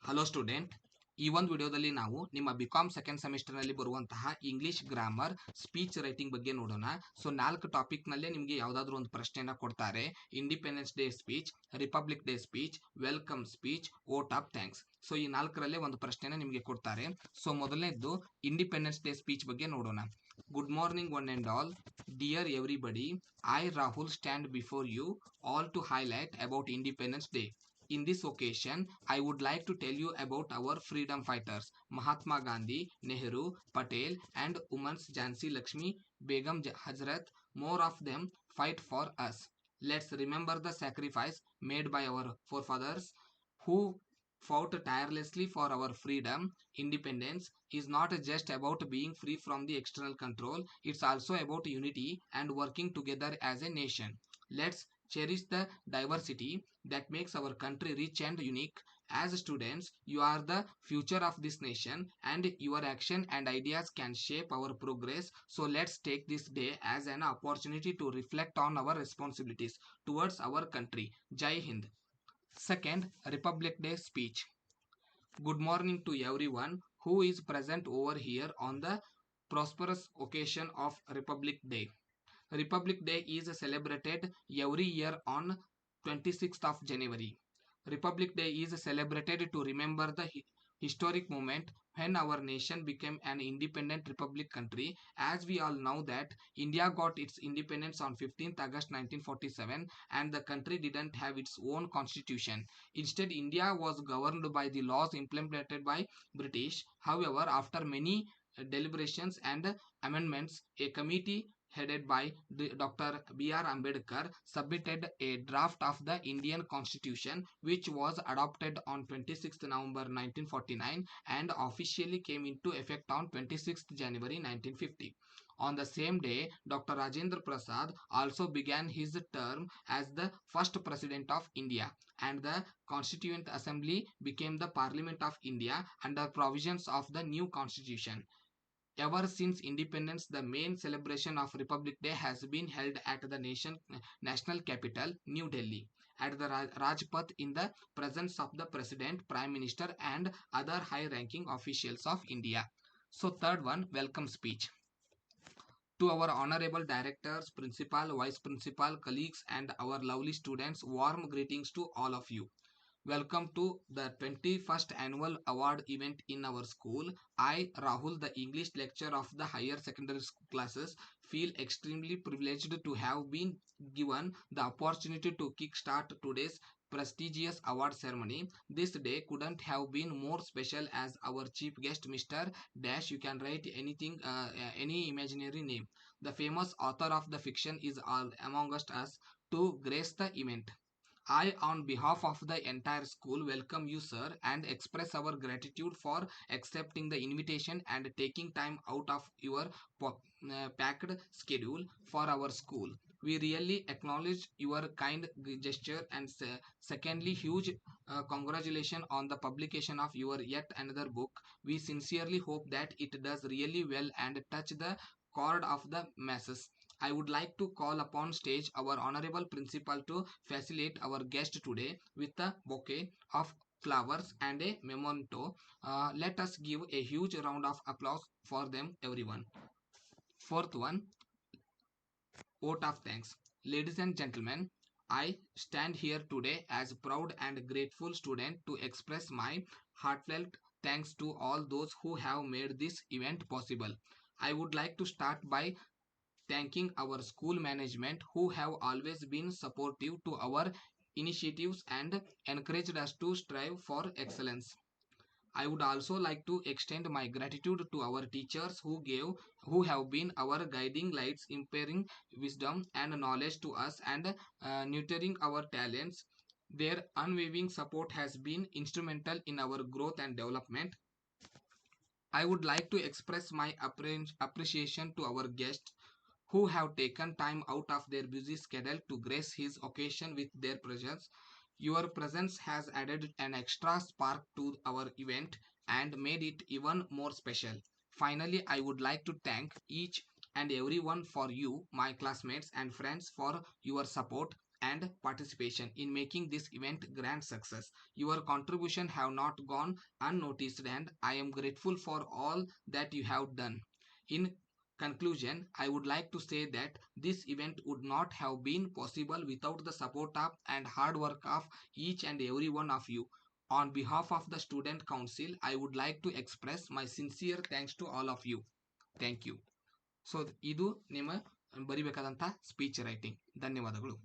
Hello student, ಈ ಒಂದು ವಿಡಿಯೋದಲ್ಲಿ ನಾವು ನಿಮ್ಮ ಬಿಕಾಮ್ ಸೆಕೆಂಡ್ ಸೆಮಿಸ್ಟರ್ನಲ್ಲಿ ಬರುವಂತಹ ಇಂಗ್ಲಿಷ್ ಗ್ರಾಮರ್ ಸ್ಪೀಚ್ ರೈಟಿಂಗ್ ಬಗ್ಗೆ ನೋಡೋಣ. ಸೊ 4 ಟಾಪಿಕ್ನಲ್ಲೇ ನಿಮಗೆ ಯಾವುದಾದ್ರೂ ಒಂದು ಪ್ರಶ್ನೆನ ಕೊಡ್ತಾರೆ. Independence day speech, republic day speech, welcome speech, vote of thanks. So ಈ 4ರಲ್ಲೇ ಒಂದು ಪ್ರಶ್ನೆನ ನಿಮಗೆ ಕೊಡ್ತಾರೆ. ಸೊ ಮೊದಲನೇದು ಇಂಡಿಪೆಂಡೆನ್ಸ್ ಡೇ ಸ್ಪೀಚ್ ಬಗ್ಗೆ ನೋಡೋಣ. Good morning one and all, dear everybody, I Rahul stand before you all to highlight about independence day. In this occasion, I would like to tell you about our freedom fighters, Mahatma Gandhi, Nehru, Patel, and Women's Jhansi Lakshmi Begum Hazrat. More of them fight for us. Let's remember the sacrifice made by our forefathers who fought tirelessly for our freedom. Independence is not just about being free from the external control, it's also about unity and working together as a nation. Let's cherish the diversity that makes our country rich and unique. As students, you are the future of this nation, and your action and ideas can shape our progress. So let's take this day as an opportunity to reflect on our responsibilities towards our country. Jai Hind. Second, Republic Day speech. Good morning to everyone who is present over here on the prosperous occasion of Republic Day. Republic Day is celebrated every year on 26th of January. Republic Day is celebrated to remember the historic moment when our nation became an independent republic country. As we all know that India got its independence on 15th August 1947, and the country didn't have its own constitution. Instead, India was governed by the laws implemented by British. However, after many deliberations and amendments, a committee headed by Dr. B.R. Ambedkar submitted a draft of the Indian Constitution, which was adopted on 26th November 1949 and officially came into effect on 26th January 1950. On the same day, Dr. Rajendra Prasad also began his term as the first president of India, and the Constituent Assembly became the Parliament of India under provisions of the new Constitution. Ever since independence, the main celebration of Republic Day has been held at the national capital, New Delhi, at the Rajpath in the presence of the President, Prime Minister, and other high-ranking officials of India. So third one, welcome speech. To our honorable directors, principal, vice principal, colleagues, and our lovely students, warm greetings to all of you. Welcome to the 21st annual award event in our school. I, Rahul, the English lecturer of the higher secondary school classes, feel extremely privileged to have been given the opportunity to kickstart today's prestigious award ceremony. This day couldn't have been more special as our chief guest, Mr. Dash, you can write anything, any imaginary name. The famous author of the fiction is all among us to grace the event. I, on behalf of the entire school, welcome you, sir, and express our gratitude for accepting the invitation and taking time out of your packed schedule for our school. We really acknowledge your kind gesture, and secondly, huge congratulations on the publication of your yet another book. We sincerely hope that it does really well and touch the chord of the masses. I would like to call upon stage our honorable principal to facilitate our guest today with a bouquet of flowers and a memento. Let us give a huge round of applause for them, everyone. Fourth one, vote of thanks. Ladies and gentlemen, I stand here today as proud and grateful student to express my heartfelt thanks to all those who have made this event possible. I would like to start by thanking our school management who have always been supportive to our initiatives and encouraged us to strive for excellence. I would also like to extend my gratitude to our teachers who have been our guiding lights, imparting wisdom and knowledge to us and nurturing our talents. Their unwavering support has been instrumental in our growth and development. I would like to express my appreciation to our guests who have taken time out of their busy schedule to grace his occasion with their presence. Your presence has added an extra spark to our event and made it even more special. Finally, I would like to thank each and everyone for you, my classmates and friends, for your support and participation in making this event grand success. Your contribution have not gone unnoticed, and I am grateful for all that you have done. In conclusion, I would like to say that this event would not have been possible without the support of and hard work of each and every one of you. On behalf of the Student Council, I would like to express my sincere thanks to all of you. Thank you. So ಇದು ನಿಮ್ಮ ಬರಿಬೇಕಾದಂತಹ speech writing. ಧನ್ಯವಾದಗಳು.